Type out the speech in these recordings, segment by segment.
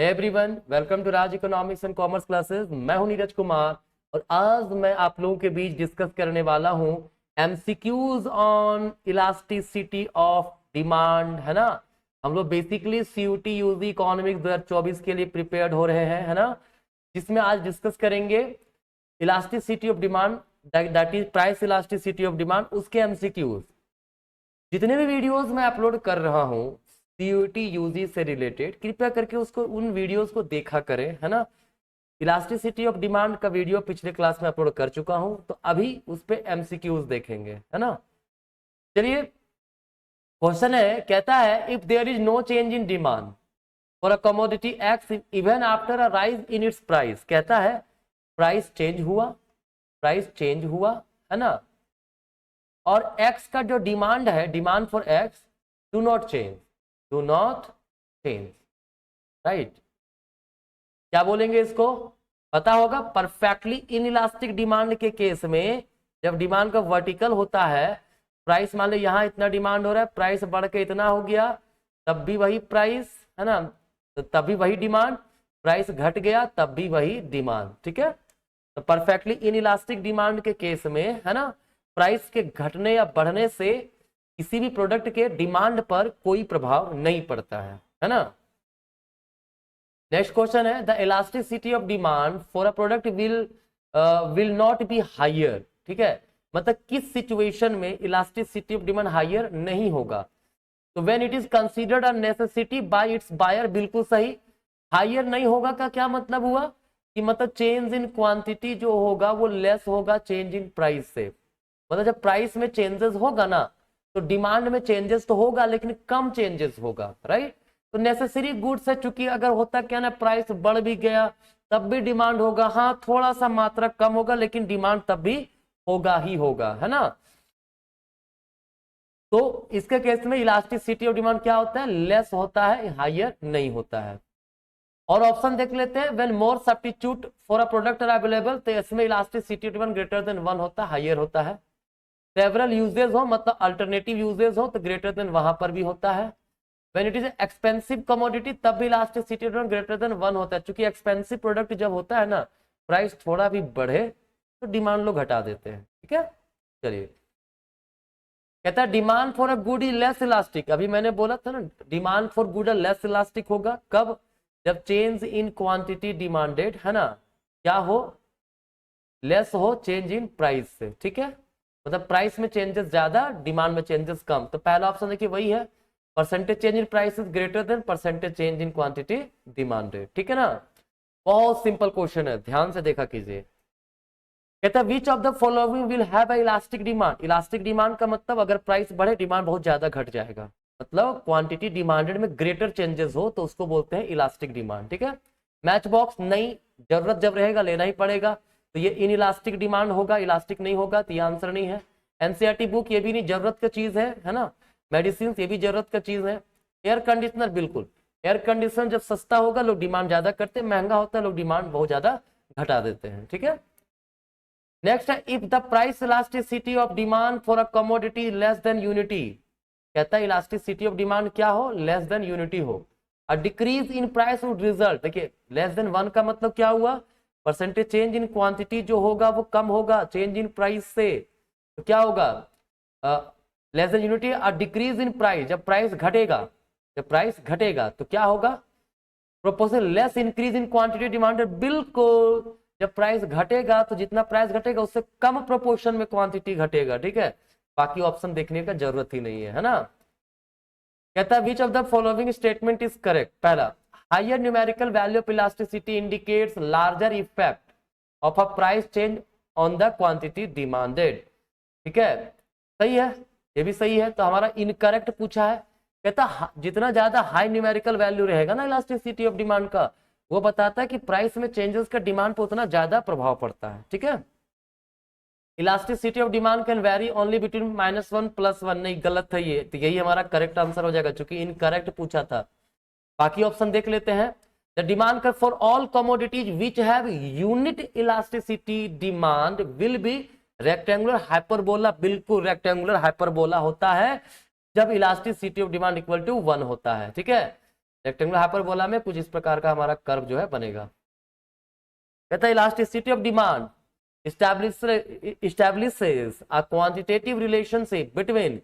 Everyone, welcome to Raj economics and commerce classes. मैं हूं नीरज कुमार और आज मैं आप लोगों के बीच डिस्कस करने वाला हूं MCQs on elasticity of demand, है ना। हम लोग बेसिकली सीयूटी यूजी इकोनॉमिक्स 2024 के लिए प्रिपेयर्ड हो रहे हैं, है ना, जिसमें आज डिस्कस करेंगे elasticity of demand, that is price elasticity of demand, उसके एमसीक्यूज। जितने भी वीडियोस मैं अपलोड कर रहा हूं सीयूटी यूजी से रिलेटेड, कृपया करके उसको उन वीडियोस को देखा करें, है ना। इलास्टिसिटी ऑफ डिमांड का वीडियो पिछले क्लास में अपलोड कर चुका हूं, तो अभी उस पे एमसीक्यूज देखेंगे, है ना। चलिए, क्वेश्चन है, कहता है if there is no change in demand for a commodity X even after a rise in its price. कहता है प्राइस चेंज हुआ, है ना, और एक्स का जो डिमांड है, demand for x do not change, right. क्या बोलेंगे इसको, पता होगा। परफेक्टली इनइलास्टिक डिमांड के केस में जब डिमांड का वर्टिकल होता है, प्राइस मान लो यहाँ इतना डिमांड हो रहा है, प्राइस बढ़ के इतना हो गया, तब भी वही प्राइस, है ना, तो तभी वही डिमांड, प्राइस घट गया तब भी वही डिमांड, ठीक है। तो परफेक्टली इनइलास्टिक डिमांड के केस में, है ना, प्राइस के घटने या बढ़ने से किसी भी प्रोडक्ट के डिमांड पर कोई प्रभाव नहीं पड़ता है ना। नेक्स्ट क्वेश्चन है, the elasticity of demand for a product will not be higher. ठीक है, मतलब किस सिचुएशन में इलास्टिसिटी ऑफ डिमांड हायर नहीं होगा। तो when it is considered a necessity by its buyer, बिल्कुल सही। हायर नहीं होगा का क्या मतलब हुआ कि मतलब चेंज इन क्वांटिटी जो होगा वो लेस होगा चेंज इन प्राइस से। मतलब जब प्राइस में चेंजेस होगा ना, तो डिमांड में चेंजेस तो होगा लेकिन कम चेंजेस होगा, राइट। तो नेसेसरी गुड्स है, चूंकि अगर होता क्या ना, प्राइस बढ़ भी गया तब भी डिमांड होगा, हाँ थोड़ा सा मात्रा कम होगा लेकिन डिमांड तब भी होगा ही होगा, है ना। तो इसके केस में इलास्टिसिटी ऑफ डिमांड क्या होता है, लेस होता है, हायर नहीं होता है। और ऑप्शन देख लेते हैं, when more substitute for a product are available, तो इसमें elasticity of demand greater than 1 होता है, हायर होता है। सेवरल यूजेज हो, मतलब अल्टरनेटिव यूजेज हो, तो ग्रेटर देन वहां पर भी होता है। When it is expensive commodity, तब भी इलास्टिसिटी ग्रेटर देन 1 होता है, क्योंकि एक्सपेंसिव प्रोडक्ट जब होता है ना, प्राइस थोड़ा भी बढ़े तो डिमांड लोग घटा देते हैं, ठीक है। चलिए, कहता है demand for a good is less elastic. अभी मैंने बोला था ना, demand for good less elastic होगा कब, जब चेंज इन क्वांटिटी डिमांडेड, है ना, क्या हो, लेस हो चेंज इन प्राइस से, ठीक है। मतलब प्राइस में चेंजेस ज्यादा, डिमांड में चेंजेस कम। तो पहला ऑप्शन देखिए वही है, percentage change in price is greater than percentage change in quantity demanded, ठीक है ना। बहुत सिंपल क्वेश्चन है, ध्यान से देखा कीजिए। कहता है which of the following will have a elastic demand. Elastic demand का मतलब अगर प्राइस बढ़े डिमांड बहुत ज्यादा घट जाएगा, मतलब क्वांटिटी डिमांडेड में ग्रेटर चेंजेस हो तो उसको बोलते हैं इलास्टिक डिमांड, ठीक है। मैच बॉक्स नहीं, जरूरत जब रहेगा लेना ही पड़ेगा, तो ये इन इलास्टिक डिमांड होगा, इलास्टिक नहीं होगा, तो ये आंसर नहीं है। एनसीईआरटी बुक ये भी नहीं, जरूरत का चीज है ना। मेडिसिन ये भी जरूरत का चीज है। एयर कंडीशनर बिल्कुल, एयर कंडीशनर जब सस्ता होगा लोग डिमांड ज्यादा करते हैं, महंगा होता है लोग डिमांड बहुत ज्यादा घटा देते हैं, ठीक है। नेक्स्ट है, if the price elasticity of demand for a commodity less than unity. कहता है इलास्टिसिटी ऑफ डिमांड क्या हो, लेस देन यूनिटी हो। A decrease in price would result, देखिए लेस देन 1 का मतलब क्या हुआ, परसेंटेज चेंज इन क्वांटिटी जो होगा वो कम होगा चेंज इन प्राइस से, तो क्या होगा, less than unity. A decrease in price, जब प्राइस घटेगा तो क्या होगा, proportional less increase in quantity demanded. बिल्कुल, जब प्राइस घटेगा तो जितना प्राइस घटेगा उससे कम प्रोपोर्शन में क्वांटिटी घटेगा, ठीक है। बाकी ऑप्शन देखने का जरूरत ही नहीं है ना। कहता है which of the following statement is correct. पहला, higher numerical value of elasticity indicates larger effect of a price change on the quantity demanded, ठीक है, सही है, ये भी सही है। तो हमारा इनकरेक्ट पूछा है। कहता जितना ज्यादा हाई न्यूमेरिकल वैल्यू रहेगा ना इलास्टिसिटी ऑफ डिमांड का, वो बताता है कि प्राइस में चेंजेस का डिमांड पर उतना ज्यादा प्रभाव पड़ता है, ठीक है। Elasticity of demand can very only between -1 +1, नहीं गलत है ये, तो यही हमारा करेक्ट आंसर हो जाएगा, क्योंकि इनकरेक्ट पूछा था। बाकी ऑप्शन देख लेते हैं। The demand for all commodities which have unit elasticity demand will be rectangular hyperbola. बिल्कुल रेक्टेंगुलर हाइपरबोला होता है जब elasticity of demand equal to 1 होता है, ठीक है। रेक्टेंगुलर हाइपरबोला में कुछ इस प्रकार का हमारा कर्व जो है बनेगा। कहता है elasticity of demand establishes a quantitative relationship between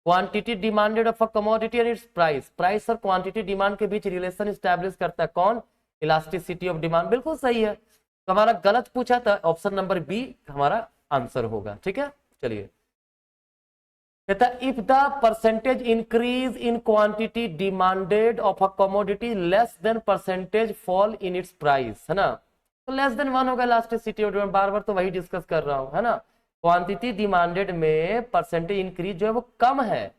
quantity demanded of a commodity and its price। Price और क्वांटिटी डिमांड के बीच रिलेशन स्टैब्लिश करता है कौन? Elasticity of demand. बिल्कुल सही है। तो हमारा गलत पूछा था, ऑप्शन नंबर बी हमारा आंसर होगा। ठीक है, चलिए। कहता है if the percentage increase in quantity demanded of a commodity less than percentage fall in its price, है ना, तो लेस देन 1 होगा इलास्टिसिटी ऑफ डिमांड। बार बार तो वही डिस्कस कर रहा हूं, है ना। क्वांटिटी डिमांडेड में परसेंटेज इंक्रीज जो है वो कम है,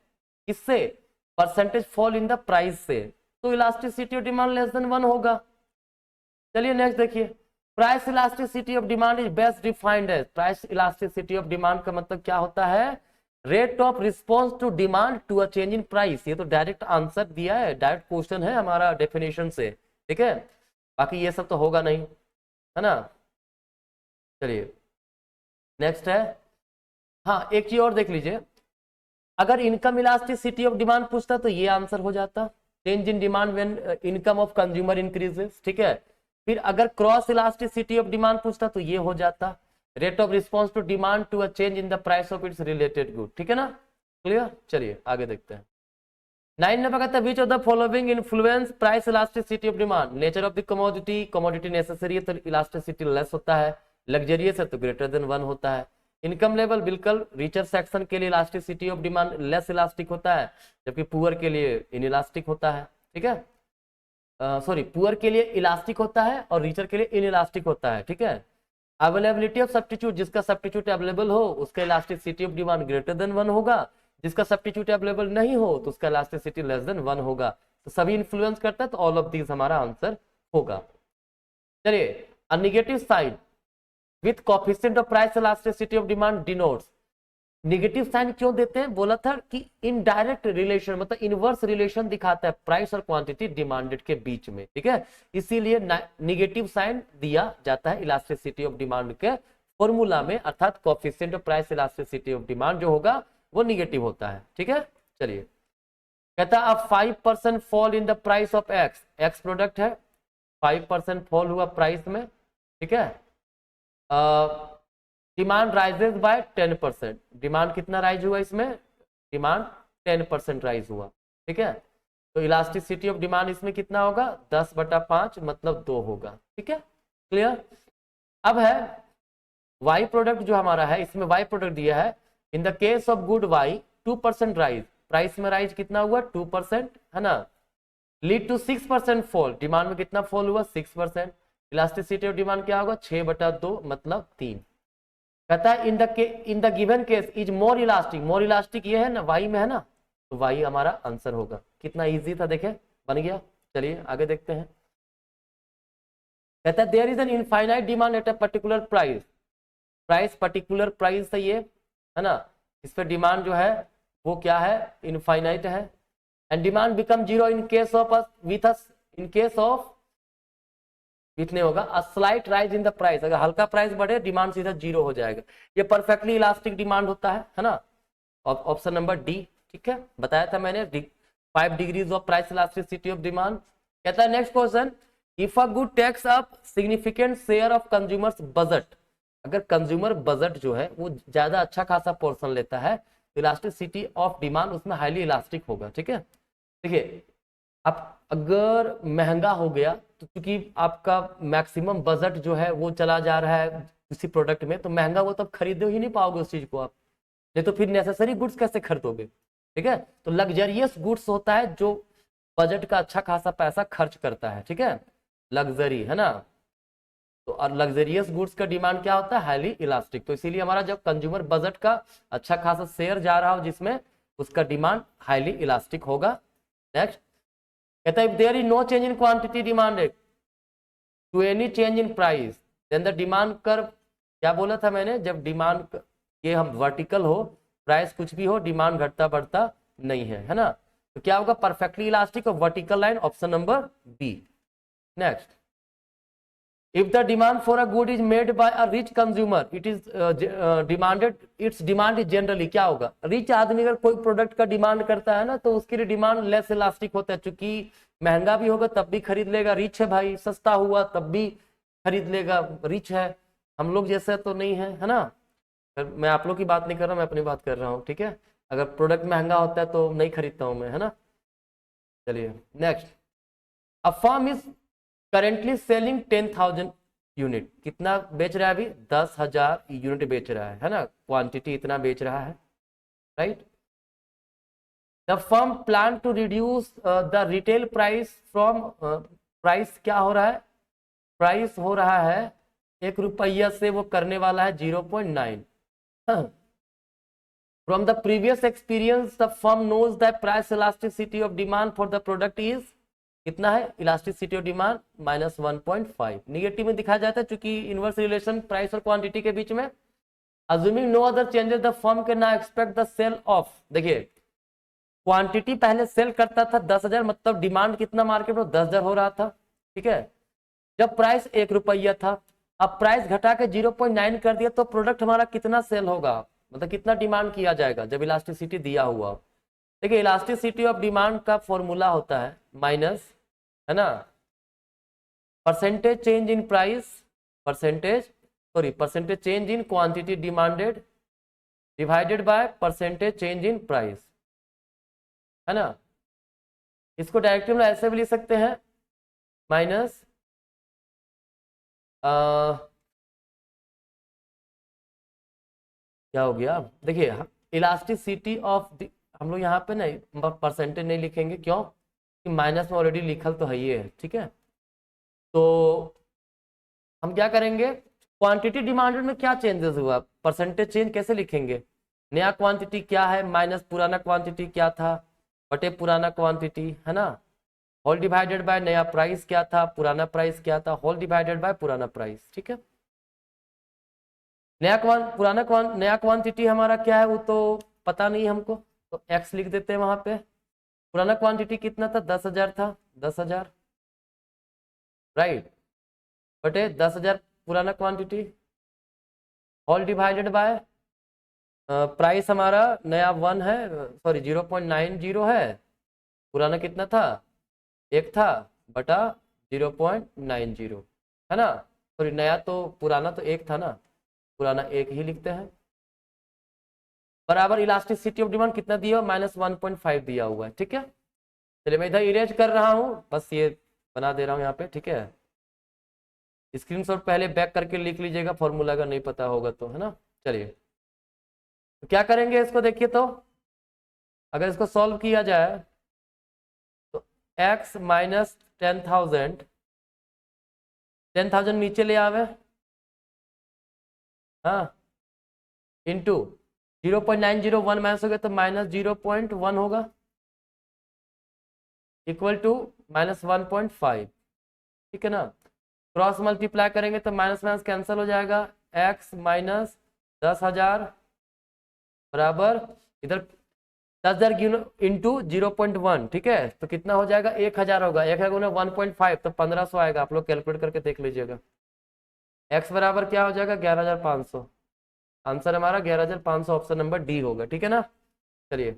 इससे percentage fall in the price से, तो elasticity of demand less than 1 होगा। चलिए नेक्स्ट देखिए, price elasticity of demand is best defined as. Price elasticity of demand का मतलब क्या होता है? Rate of response to demand to a change in price. ये तो डायरेक्ट आंसर दिया है, डायरेक्ट क्वेश्चन है हमारा डेफिनेशन से, ठीक है। बाकी ये सब तो होगा नहीं, है ना। चलिए नेक्स्ट है, हाँ एक चीज और देख लीजिए, अगर इनकम इलास्टिसिटी ऑफ डिमांड पूछता तो ये आंसर हो जाता, change in demand when income of consumer increases, ठीक है। फिर अगर क्रॉस इलास्टिसिटी ऑफ डिमांड पूछता तो ये हो जाता, rate of response to demand to a change in the price of its related good, ठीक है ना, क्लियर। चलिए आगे देखते हैं। 9 नंबर कहता है which of the following influence price elasticity of demand. Nature of the commodity, commodity necessary है तो इलास्टिसिटी लेस होता है, लग्जरियस है तो ग्रेटर देन 1 होता है। इनकम लेवल बिल्कुल रिचर सेक्शन के लिए elasticity of demand less elastic होता है, जबकि पुअर के लिए इनइलास्टिक होता है, ठीक है। सॉरी, पुअर के लिए इलास्टिक होता है और रिचर के लिए इनइलास्टिक होता है, ठीक है। अवेलेबिलिटी ऑफ सब्स्टिट्यूट, जिसका सब्स्टिट्यूट अवेलेबल हो उसका elasticity of demand greater than 1 होगा, जिसका सब्स्टिट्यूट अवेलेबल नहीं हो तो उसका इलास्टिसिटी लेस देन 1 होगा। तो सभी इन्फ्लुएंस करता है, तो ऑल ऑफ दीज हमारा आंसर होगा। चलिए, a negative sign with coefficient of price elasticity of demand denotes. Negative sign क्यों देते हैं? बोला था कि इनडायरेक्ट रिलेशन, मतलब इनवर्स रिलेशन दिखाता है प्राइस और क्वांटिटी डिमांडेड के बीच में, ठीक है। इसीलिए नेगेटिव साइन दिया जाता है इलास्टिसिटी ऑफ डिमांड के फॉर्मूला में, अर्थात coefficient of price elasticity of demand जो होगा वो निगेटिव होता है, ठीक है। चलिए, कहता है 5% fall in the price of x. X product है, 5% फॉल हुआ प्राइस में, ठीक है। Demand rises bye 10%। डिमांड कितना राइज हुआ इसमें? डिमांड 10% राइज हुआ, ठीक है। तो इलास्टिसिटी ऑफ डिमांड इसमें कितना होगा? 10/5 मतलब 2 होगा, ठीक है, क्लियर। अब है वाई प्रोडक्ट जो हमारा है, इसमें वाई प्रोडक्ट दिया है, in the case of good Y 2% rise, price में राइज कितना हुआ? 2%, है ना। लीड टू 6% फॉल, डिमांड में कितना फॉल हुआ? 6%। इलास्टिसिटी ऑफ डिमांड क्या होगा? 6/2 मतलब 3। कहता है in the given case is more elastic. More elastic ये है ना, वाई में है ना, तो वाई हमारा आंसर होगा। कितना इजी था, देखे बन गया। चलिए आगे देखते हैं। कहता है there is an infinite demand at a particular price. Price particular price है ये, है ना, इस पर डिमांड जो है वो क्या है? इनफाइनाइट है। And demand become zero in case of in case of इतने होगा a slight rise in the price. अगर हल्का प्राइस बढ़े डिमांड सीधा जीरो हो जाएगा। ये परफेक्टली इलास्टिक डिमांड होता है ना। ऑप्शन नंबर डी, ठीक है, बताया था मैंने 5 degrees of price elasticity of demand. कहता है next question, if a good takes up significant share of consumers budget. अगर कंज्यूमर बजट जो है वो ज्यादा अच्छा खासा पोर्शन लेता है, इलास्टिसिटी ऑफ डिमांड उसमें हाईली इलास्टिक होगा, ठीक है। देखिए, आप अगर महंगा हो गया तो क्योंकि आपका मैक्सिमम बजट जो है वो चला जा रहा है किसी प्रोडक्ट में, तो महंगा वो तब खरीदो ही नहीं पाओगे उस चीज को आप, नहीं तो फिर नेसेसरी गुड्स कैसे खरीदोगे, ठीक है। तो लग्जरियस गुड्स होता है जो बजट का अच्छा खासा पैसा खर्च करता है, ठीक है, लग्जरी, है ना। तो और लग्जरियस गुड्स का डिमांड क्या होता है? Highly elastic. तो इसीलिए हमारा जब कंज्यूमर बजट का अच्छा खासा शेयर जा रहा हो जिसमें, उसका डिमांड हाईली इलास्टिक होगा। नेक्स्ट कहता है if there is no change in quantity demanded to any change in price then the demand curve. क्या बोला था मैंने? जब डिमांड ये हम वर्टिकल हो, प्राइस कुछ भी हो, डिमांड घटता बढ़ता नहीं है ना। तो क्या होगा? परफेक्टली इलास्टिक और vertical line, option number B. Next if the demand for a good is made by a rich consumer it is demanded, its demand is generally, क्या होगा, रिच आदमी अगर कोई प्रोडक्ट का डिमांड करता है ना तो उसके लिए डिमांड लेस इलास्टिक होता है, क्योंकि महंगा भी होगा तब भी खरीद लेगा, रिच है भाई, सस्ता हुआ तब भी खरीद लेगा, रिच है, हम लोग जैसे तो नहीं है ना। मैं आप लोग की बात नहीं कर रहा, मैं अपनी बात कर रहा हूँ, ठीक है। अगर प्रोडक्ट महंगा होता है तो नहीं खरीदता हूँ मैं, है ना। चलिए next, a firm is currently selling 10,000 unit, कितना बेच रहा है अभी, 10,000 यूनिट बेच रहा है ना, क्वांटिटी इतना बेच रहा है, right. The firm plan to reduce the retail price from, price क्या हो रहा है, प्राइस हो रहा है 1 रुपया से वो करने वाला है 0.9। From the previous experience, the firm knows that price elasticity of demand for the product is कितना है, इलास्टिसिटी ऑफ डिमांड -1.5। निगेटिव में दिखाया जाता है क्योंकि इनवर्स रिलेशन प्राइस और क्वांटिटी के बीच में। Assuming no other changes the firm can now expect the sale of, देखिए क्वांटिटी पहले सेल करता था 10,000, मतलब डिमांड कितना मार्केट में 10,000 हो रहा था, ठीक है। जब प्राइस 1 रुपया था, अब प्राइस घटा के 0.9 कर दिया तो प्रोडक्ट हमारा कितना सेल होगा, मतलब कितना डिमांड किया जाएगा जब इलास्टिसिटी दिया हुआ। देखिए इलास्टिसिटी ऑफ डिमांड का फॉर्मूला होता है माइनस, है ना, percentage change in price, percentage change in quantity demanded divided by percentage change in price, है ना। इसको डायरेक्टली हम ऐसे भी लिख सकते हैं, माइनस क्या हो गया, देखिए इलास्टिसिटी ऑफ, हम लोग यहाँ पे नहीं परसेंटेज नहीं लिखेंगे, क्यों कि माइनस में ऑलरेडी लिखल तो है ये है, ठीक है। तो हम क्या करेंगे, क्वांटिटी डिमांडेड में क्या चेंजेस हुआ, परसेंटेज चेंज कैसे लिखेंगे, नया क्वांटिटी क्या है माइनस पुराना क्वांटिटी क्या था बटे पुराना क्वांटिटी, है ना, होल डिवाइडेड बाय नया प्राइस क्या था, पुराना प्राइस क्या था, होल डिवाइडेड बाय पुराना प्राइस, ठीक है। नया क्वांटिटी हमारा क्या है वो तो पता नहीं हमको, तो एक्स लिख देते हैं वहां पे। पुराना क्वांटिटी कितना था, 10,000 था, 10,000 राइट, बटे 10,000 पुराना quantity, whole divided by price हमारा नया 1 है, सॉरी 0.90 है, पुराना कितना था 1 था, बटा 0.90, है ना, सॉरी नया तो पुराना तो 1 था ना, पुराना 1 ही लिखते हैं, बराबर इलास्टिसिटी ऑफ डिमांड कितना दिया, -1.5 दिया हुआ है, ठीक है। चलिए मैं इधर इरेज कर रहा हूं, बस ये बना दे रहा हूं यहाँ पे, ठीक है। स्क्रीनशॉट पहले बैक करके लिख लीजिएगा फॉर्मूला, अगर नहीं पता होगा तो, है ना। चलिए तो क्या करेंगे इसको, देखिए तो अगर इसको सॉल्व किया जाए तो x माइनस 10,000, 10,000 नीचे ले आवे, हाँ, इंटू 0.901 माइनस हो गया तो -0.1 होगा, इक्वल टू -1.5, ठीक है ना। क्रॉस मल्टीप्लाई करेंगे तो माइनस माइनस कैंसिल हो जाएगा, x माइनस 10,000 बराबर इधर 10,000 इंटू 0.1, ठीक है, तो कितना हो जाएगा 1,000 होगा, 1,000 गुना 1.5 तो 1,500 आएगा, आप लोग कैलकुलेट करके देख लीजिएगा। x बराबर क्या हो जाएगा 11,500, आंसर हमारा 11,500, ऑप्शन नंबर डी होगा, ठीक है ना। चलिए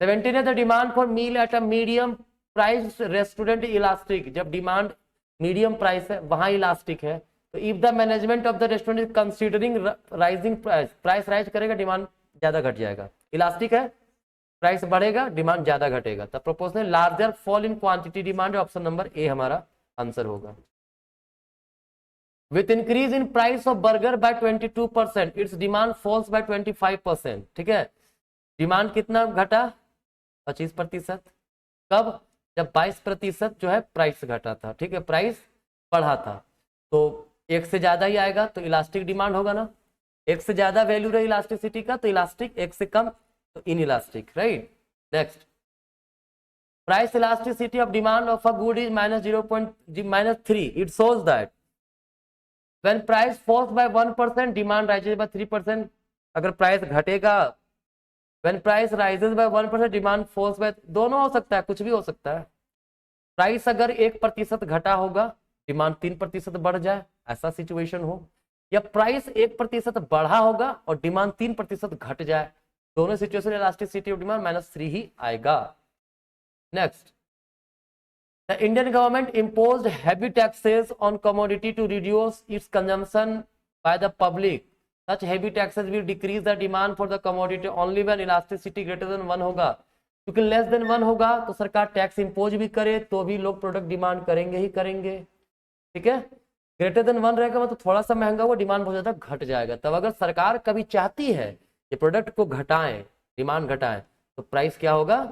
17 है, the demand for meal at a medium price restaurant elastic, जब डिमांड मीडियम प्राइस है वहां इलास्टिक है, तो if the management of the restaurant is considering rising price, price rise करेगा डिमांड ज्यादा घट जाएगा, इलास्टिक है प्राइस बढ़ेगा डिमांड ज्यादा घटेगा, तब proportional larger fall in quantity demand, option number A हमारा आंसर होगा। With increase in price of burger by 22% its demand falls by 25%, ठीक है, डिमांड कितना घटा 25%, कब, जब 22% जो है प्राइस घटा था, ठीक है, प्राइस बढ़ा था, तो एक से ज्यादा ही आएगा तो इलास्टिक डिमांड होगा ना, एक से ज्यादा वैल्यू रहे इलास्टिसिटी का तो इलास्टिक, एक से कम तो inelastic, right. Next, price elasticity of demand of a good is -3, it shows that when price falls by 1% demand rises by 3%, अगर प्राइस घटेगा, when price rises by 1% demand falls by, दोनों हो सकता है, कुछ भी हो सकता है, प्राइस अगर 1% घटा होगा डिमांड 3% बढ़ जाए, ऐसा सिचुएशन हो, या प्राइस 1% बढ़ा होगा और डिमांड 3% घट जाए, दोनों सिचुएशन इलास्टिसिटी ऑफ डिमांड -3 ही आएगा। Next, the Indian government imposed heavy taxes on commodity to reduce its consumption by the public. Such heavy taxes will decrease the demand for the commodity only when elasticity greater than 1 होगा, क्योंकि less than 1 होगा तो सरकार tax impose भी करे तो भी लोग प्रोडक्ट डिमांड करेंगे ही करेंगे, ठीक है। ग्रेटर देन 1 रहेगा मतलब थोड़ा सा महंगा हुआ, डिमांड बहुत ज्यादा घट जाएगा। तब अगर सरकार कभी चाहती है कि प्रोडक्ट को घटाएं, डिमांड घटाएं, तो प्राइस क्या होगा,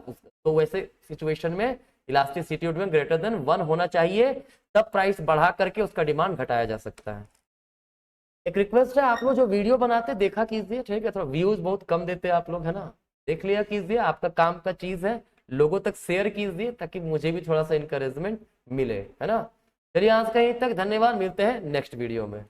तो वैसे सिचुएशन में elasticity of demand greater than 1 होना चाहिए, तब प्राइस बढ़ा करके उसका डिमांड घटाया जा सकता है। एक रिक्वेस्ट है, आप लोग जो वीडियो बनाते देखा कीजिए, ठीक है, थोड़ा व्यूज बहुत कम देते हैं आप लोग, है ना, देख लिया कीजिए, आपका काम का चीज है, लोगों तक शेयर कीजिए ताकि मुझे भी थोड़ा सा इंकरेजमेंट मिले, है ना। चलिए आज कहीं तक, धन्यवाद, मिलते हैं नेक्स्ट वीडियो में।